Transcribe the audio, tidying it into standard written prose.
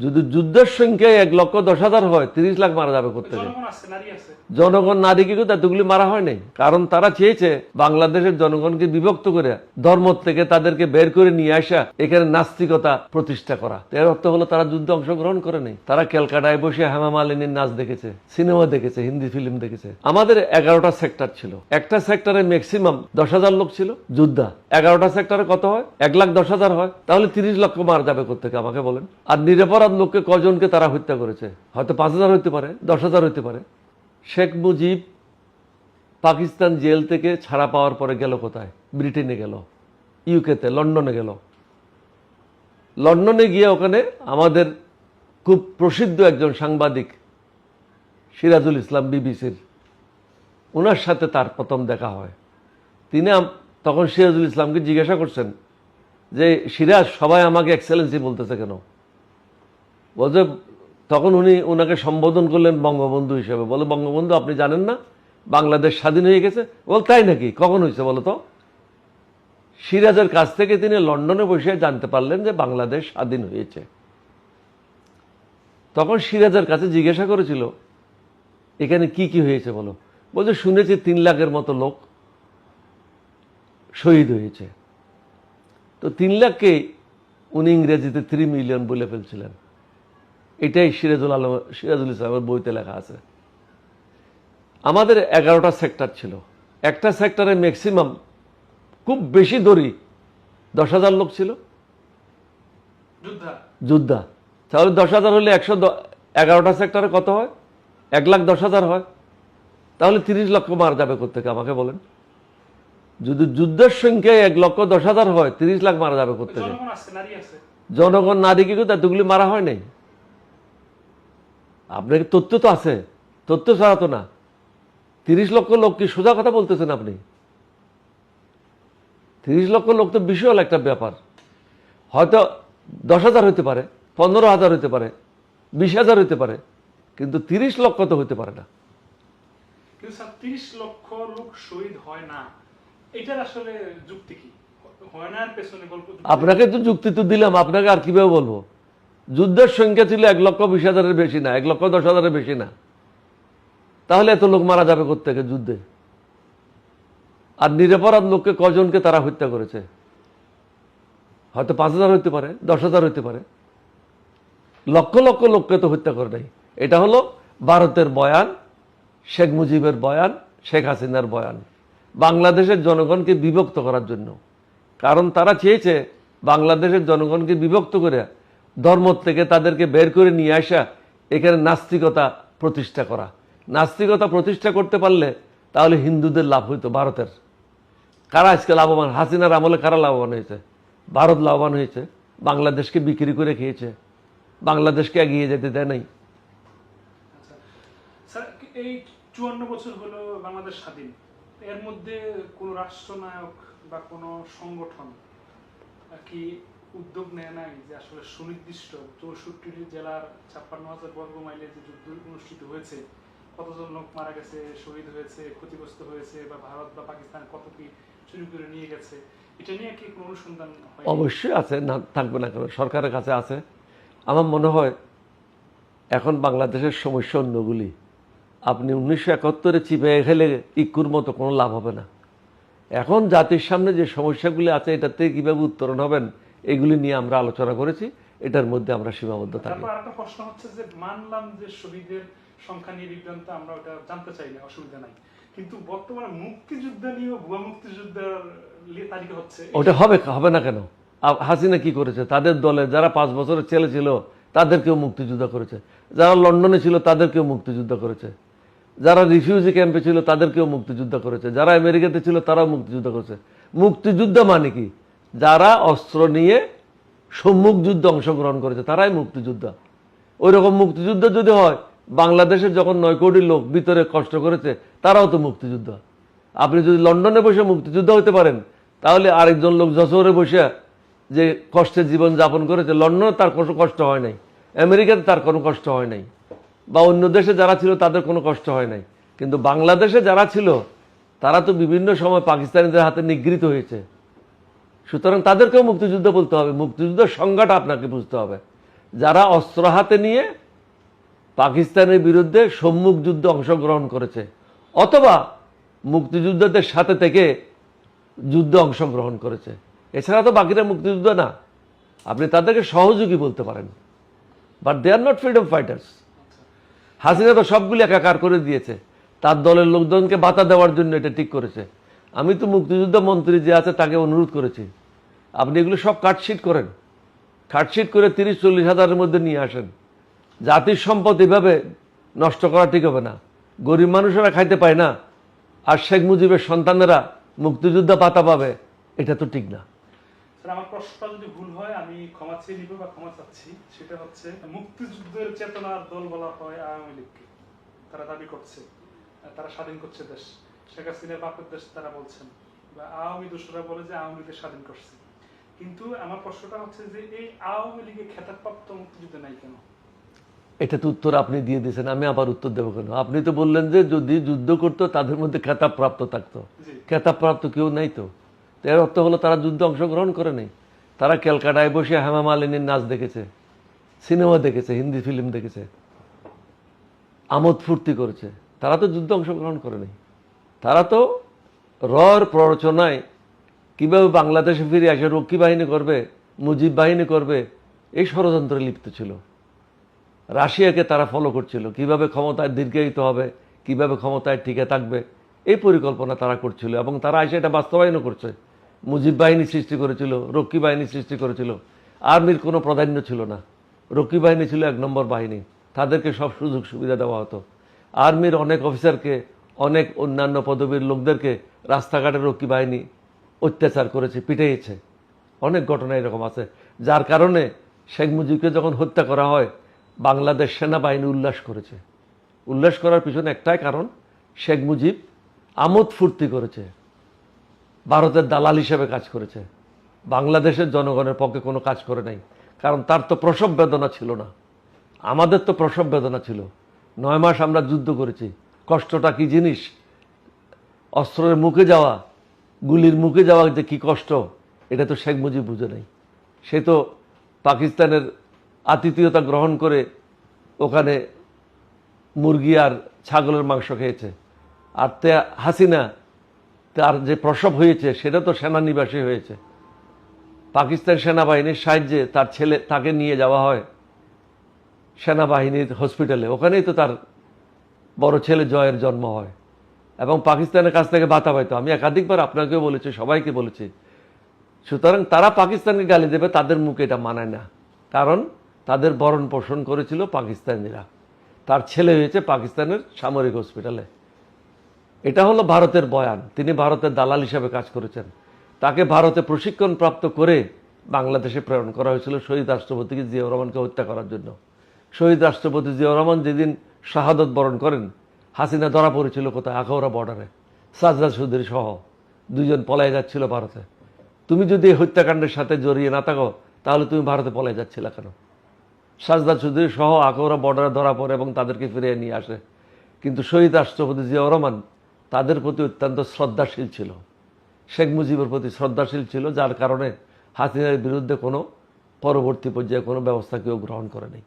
যদি যুদ্ধের সংখ্যায় 1,10,000 হয়, 30 লাখ মারা যাবে কোথেকে? জনগণ নারীকে কিন্তু এতগুলি মারা হয় নাই, কারণ তারা চেয়েছে বাংলাদেশের জনগণকে বিভক্ত করে ধর্ম থেকে তাদেরকে বের করে নিয়ে আসা, এখানে নাস্তিকতা প্রতিষ্ঠা করা। এর অর্থ হলো তারা যুদ্ধে অংশগ্রহণ করে নেই, তারা ক্যালকাটায় বসে হেমা মালিনীর নাচ দেখেছে, সিনেমা দেখেছে, হিন্দি ফিল্ম দেখেছে। আমাদের 11টা সেক্টর ছিল, একটা সেক্টরে ম্যাক্সিমাম 10,000 লোক ছিল যোদ্ধা। 11টা সেক্টরে কত হয়? 1,10,000 হয়, তাহলে 30 লক্ষ মারা যাবে কোথেকে আমাকে বলেন? আর নিরপরাধ লোককে কজনকে তারা হত্যা করেছে? হয়তো 5,000 হইতে পারে, 10,000 হইতে পারে। শেখ মুজিব পাকিস্তান জেল থেকে ছাড়া পাওয়ার পরে গেল কোথায়? ব্রিটেনে গেল, ইউকেতে, লন্ডনে গেল। লন্ডনে গিয়ে ওখানে আমাদের খুব প্রসিদ্ধ একজন সাংবাদিক সিরাজুল ইসলাম, বিবিসির, ওনার সাথে তার প্রথম দেখা হয়। তিনি তখন সিরাজুল ইসলামকে জিজ্ঞাসা করছেন যে, সিরাজ, সবাই আমাকে এক্সেলেন্সি বলতেছে কেন? বলছে, তখন উনি ওনাকে সম্বোধন করলেন বঙ্গবন্ধু হিসেবে। বলে, বঙ্গবন্ধু, আপনি জানেন না বাংলাদেশ স্বাধীন হয়ে গেছে? বল, তাই নাকি? কখন হয়েছে বলো তো? সিরাজের কাছ থেকে তিনি লন্ডনে বসে জানতে পারলেন যে বাংলাদেশ স্বাধীন হয়েছে। তখন সিরাজের কাছে জিজ্ঞাসা করেছিল, এখানে কি কি হয়েছে বলো? বলছে, শুনেছি 3 লাখের মতো লোক শহীদ হয়েছে। তো 3 লাখকে উনি ইংরেজিতে 3 মিলিয়ন বলে ফেলছিলেন। এটাই সিরাজুল ইসলামের বইতে লেখা আছে। আমাদের 11টা সেক্টর ছিল, একটা সেক্টরে ম্যাক্সিমাম, খুব বেশি ধরি, 10,000 লোক ছিল যোদ্ধা। তাহলে 10,000 হলে 11টা সেক্টরে কত হয়? 1,10,000 হয়, তাহলে 30 লক্ষ মারা যাবে কোথেকে আমাকে বলেন? যদি যুদ্ধের সংখ্যায় 1,10,000 হয়, 30 লাখ মারা যাবে কোথেকে? জনগণ, নারীকে কিন্তু এতগুলি মারা হয় নাই। আপনার তথ্য তো আছে, তথ্য ছাড়া তো না। 30 লক্ষ লোক কি সোজা কথা বলতেছেন আপনি? 30 লক্ষ লোক তো বিশাল একটা ব্যাপার। হয়তো 10,000 হইতে পারে, 15,000 হইতে পারে, 20,000 হইতে পারে, কিন্তু 30 লক্ষ তো হইতে পারে না। 30 লক্ষ লোক শহীদ হয় না, এটার আসলে যুক্তি কি? হয় না এর পেছনে গল্প? আপনাকে তো যুক্তি তো দিলাম, আপনাকে আর কিভাবে বলবো? যুদ্ধের সংখ্যা ছিল 1,20,000-এর বেশি না, 1,10,000-এর বেশি না, তাহলে এত লোক মারা যাবে কোত্থেকে যুদ্ধে? আর নিরপরাধ লোককে কজনকে তারা হত্যা করেছে? হয়তো 5,000 হইতে পারে, 10,000 হইতে পারে, লক্ষ লক্ষ লোককে তো হত্যা করে নাই। এটা হলো ভারতের বয়ান, শেখ মুজিবের বয়ান, শেখ হাসিনার বয়ান, বাংলাদেশের জনগণকে বিভক্ত করার জন্য। কারণ তারা চেয়েছে বাংলাদেশের জনগণকে বিভক্ত করে ধর্ম থেকে তাদেরকে বের করে নিয়ে আসা, এখানে নাস্তিকতা প্রতিষ্ঠা করা। নাস্তিকতা প্রতিষ্ঠা করতে পারলে তাহলে হিন্দুদের লাভ হইতো। ভারতের কারা আজকে লাভবান? হাসিনার আমলে কারা লাভবান হয়েছে? ভারত লাভবান হয়েছে, বাংলাদেশকে বিক্রি করে খেয়েছে, বাংলাদেশকে এগিয়ে যেতে দেয় নাই। এই 54 বছর হলো বাংলাদেশ স্বাধীন, এর মধ্যে কোন রাষ্ট্রনায়ক বা কোন সংগঠন কি উদ্যোগ নেয় নাই যে আসলে সুনির্দিষ্ট 64 জেলার 56,000 বর্গ মাইলে যে যুদ্ধ অনুষ্ঠিত হয়েছে, কতজন লোক মারা গেছে, শহীদ হয়েছে, ক্ষতিগ্রস্ত হয়েছে, বা ভারত বা পাকিস্তান কত কি চুরি করে নিয়ে গেছে, এটা নিয়ে কি কোনো অনুসন্ধান হয়? অবশ্যই আছে, না থাকবে না কেন? সরকারের কাছে আছে। আমার মনে হয় এখন বাংলাদেশের সমস্যা অন্যগুলি। আপনি 1971-এ চিপে খেলে ইকুর মতো কোনো লাভ হবে না। এখন জাতির সামনে যে সমস্যাগুলি আছে, এটার থেকে কীভাবে উত্তরণ হবেন, এগুলি নিয়ে আমরা আলোচনা করেছি। এটার মধ্যে আমরা সীমাবদ্ধ থাকি। তারপর আরেকটা প্রশ্ন হচ্ছে যে, মানলাম যে শহীদের সংখ্যা নিয়ে বিভ্রান্ত, আমরা ওটা জানতে চাই না, অসুবিধা নাই, কিন্তু বর্তমানে মুক্তিযুদ্ধ নিয়ে ভুয়া মুক্তিযুদ্ধের তালিকা হচ্ছে, ওটা হবে না কেন? হাসিনা কি করেছে? তাদের দলে যারা 5 বছরের ছেলে ছিল তাদেরকেও মুক্তিযুদ্ধ করেছে, যারা লন্ডনে ছিল তাদেরকেও মুক্তিযুদ্ধ করেছে, যারা রিফিউজি ক্যাম্পে ছিল তাদেরকেও মুক্তিযুদ্ধ করেছে, যারা আমেরিকাতে ছিল তারাও মুক্তিযুদ্ধ করেছে। মুক্তিযুদ্ধ মানে কি? যারা অস্ত্র নিয়ে সম্মুখ যুদ্ধে অংশগ্রহণ করেছে তারাই মুক্তিযোদ্ধা। ওই রকম মুক্তিযুদ্ধ যদি হয়, বাংলাদেশের যখন 9 কোটি লোক ভিতরে কষ্ট করেছে তারাও তো মুক্তিযুদ্ধ। আপনি যদি লন্ডনে বসে মুক্তিযুদ্ধ হতে পারেন, তাহলে আরেকজন লোক যশোরে বসে যে কষ্টের জীবন যাপন করেছে, লন্ডনে তার কোনো কষ্ট হয় নাই, আমেরিকাতে তার কোনো কষ্ট হয় নাই, বা অন্য দেশে যারা ছিল তাদের কোনো কষ্ট হয় নাই, কিন্তু বাংলাদেশে যারা ছিল তারা তো বিভিন্ন সময় পাকিস্তানিদের হাতে নিগৃহীত হয়েছে। সুতরাং তাদেরকেও মুক্তিযুদ্ধ বলতে হবে। মুক্তিযুদ্ধের সংজ্ঞাটা আপনাকে বুঝতে হবে যারা অস্ত্র হাতে নিয়ে পাকিস্তানের বিরুদ্ধে সম্মুখ যুদ্ধে অংশগ্রহণ করেছে অথবা মুক্তিযোদ্ধাদের সাথে থেকে যুদ্ধে অংশগ্রহণ করেছে। এছাড়া তো বাকিরা মুক্তিযুদ্ধ না, আপনি তাদেরকে সহযোগী বলতে পারেন, but they are not freedom fighters. Hasina তো সবগুলি একাকার করে দিয়েছে, তার দলের লোকজনকে বাতা দেওয়ার জন্য এটা ঠিক করেছে। আমি তো মুক্তিযুদ্ধ মন্ত্রী যে আছে তাকে অনুরোধ করেছি, আপনি এগুলো সব কাটশিট করেন, কাটশিট করে 30-40 হাজারের মধ্যে নিয়ে আসেন। জাতির সম্পদ এভাবে নষ্ট করা ঠিক হবে না। গরিব মানুষেরা খাইতে পায় না, আর শেখ মুজিবের সন্তানেরা মুক্তিযোদ্ধা পাতা পাবে, এটা তো ঠিক না। স্যার, আমার প্রশ্নটা যদি ভুল হয় আমি ক্ষমা চেয়ে নিব বা ক্ষমা চাচ্ছি। সেটা হচ্ছে, মুক্তিযুদ্ধের চেতনার দল বলা হয় আওয়ামী লীগকে। তারা দাবি করছে তারা স্বাধীন করছে দেশ, শেখ হাসিনার বাপের দেশ তারা বলছেন, বা আওয়ামী দোষরা বলে যে আওয়ামী লীগের স্বাধীন করছে। কিন্তু আমার প্রশ্নটা হচ্ছে যে এই আওয়ামী লীগের খেতাবপ্রাপ্ত মুক্তিযুদ্ধ নাই কেন? এটা তো উত্তর আপনি দিয়ে দিয়েছেন, আমি আবার উত্তর দেবো কেন? আপনি তো বললেন যে যদি যুদ্ধ করতো তাদের মধ্যে খেতাব প্রাপ্ত থাকতো। খেতাব প্রাপ্ত কেউ নাই তো। এর অর্থ হলো তারা যুদ্ধে অংশগ্রহণ করে নাই। তারা ক্যালকাটায় বসে হেমা মালিনীর নাচ দেখেছে, সিনেমা দেখেছে, হিন্দি ফিল্ম দেখেছে, আমোদ ফুর্তি করেছে। তারা তো যুদ্ধে অংশগ্রহণ করে নাই। তারা তো রর প্ররোচনায় কীভাবে বাংলাদেশে ফিরে এসে রক্ষী বাহিনী করবে, মুজিব বাহিনী করবে, এই ষড়যন্ত্রে লিপ্ত ছিল। রাশিয়াকে তারা ফলো করছিল, কিভাবে ক্ষমতায় দীর্ঘায়িত হবে, কিভাবে ক্ষমতায় টিকে থাকবে, এই পরিকল্পনা তারা করছিল এবং তারা এসে এটা বাস্তবায়নও করছে। মুজিব বাহিনী সৃষ্টি করেছিল, রক্ষী বাহিনী সৃষ্টি করেছিল। আর্মির কোনো প্রাধান্য ছিল না, রক্ষী বাহিনী ছিল 1 নম্বর বাহিনী, তাদেরকে সব সুযোগ সুবিধা দেওয়া হতো। আর্মির অনেক অফিসারকে, অনেক অন্যান্য পদবীর লোকদেরকে রাস্তাঘাটে রক্ষী বাহিনী অত্যাচার করেছে, পিটাইয়েছে। অনেক ঘটনা এরকম আছে, যার কারণে শেখ মুজিবকে যখন হত্যা করা হয় বাংলাদেশ সেনাবাহিনী উল্লাস করেছে। উল্লাস করার পিছনে একটাই কারণ, শেখ মুজিব আমোদ ফুর্তি করেছে, ভারতের দালাল হিসেবে কাজ করেছে, বাংলাদেশের জনগণের পক্ষে কোনো কাজ করে নাই। কারণ তার তো প্রসব বেদনা ছিল না, আমাদের তো প্রসব বেদনা ছিল। 9 মাস আমরা যুদ্ধ করেছি, কষ্টটা কি জিনিস, অস্ত্রের মুখে যাওয়া, গুলির মুখে যাওয়া যে কি কষ্ট, এটা তো শেখ মুজিব বুঝে নাই। সে তো পাকিস্তানের আতিথেয়তা গ্রহণ করে ওখানে মুরগি আর ছাগলের মাংস খেয়েছে। আর হাসিনা তার যে প্রসব হয়েছে সেটা তো সেনানিবাসে হয়েছে। পাকিস্তান সেনাবাহিনীর সাহায্যে তার ছেলে, তাকে নিয়ে যাওয়া হয় সেনাবাহিনীর হসপিটালে, ওখানেই তো তার বড় ছেলে জয়ের জন্ম হয় এবং পাকিস্তানের কাছ থেকে বাতা পাইতো। আমি একাধিকবার আপনাকেও বলেছি, সবাইকে বলেছি। সুতরাং তারা পাকিস্তানকে গালি দেবে, তাদের মুখে এটা মানায় না, কারণ তাদের ভরণ পোষণ করেছিল পাকিস্তানিরা। তার ছেলে হয়েছে পাকিস্তানের সামরিক হসপিটালে। এটা হলো ভারতের বয়ান, তিনি ভারতের দালাল হিসাবে কাজ করেছেন। তাকে ভারতে প্রশিক্ষণপ্রাপ্ত করে বাংলাদেশে প্রেরণ করা হয়েছিল শহীদ রাষ্ট্রপতি জিয়াউর রহমানকে হত্যা করার জন্য। শহীদ রাষ্ট্রপতি জিয়াউর রহমান যেদিন শাহাদত বরণ করেন, হাসিনা ধরা পড়েছিল কোথায়? আখাউড়া বর্ডারে, সাজদা চৌধুরী সহ 2 জন পলায় যাচ্ছিল ভারতে। তুমি যদি এই হত্যাকাণ্ডের সাথে জড়িয়ে না থাকো তাহলে তুমি ভারতে পলায় যাচ্ছিলা কেন? সাজদা চৌধুরী সহ আখাউড়া বর্ডারে ধরা পড়ে এবং তাদেরকে ফিরিয়ে নিয়ে আসে। কিন্তু শহীদ রাষ্ট্রপতি জিয়াউর রহমান তাদের প্রতি অত্যন্ত শ্রদ্ধাশীল ছিল, শেখ মুজিবের প্রতি শ্রদ্ধাশীল ছিল, যার কারণে হাসিনার বিরুদ্ধে কোনো পরবর্তী পর্যায়ে কোনো ব্যবস্থা কেউ গ্রহণ করেনি।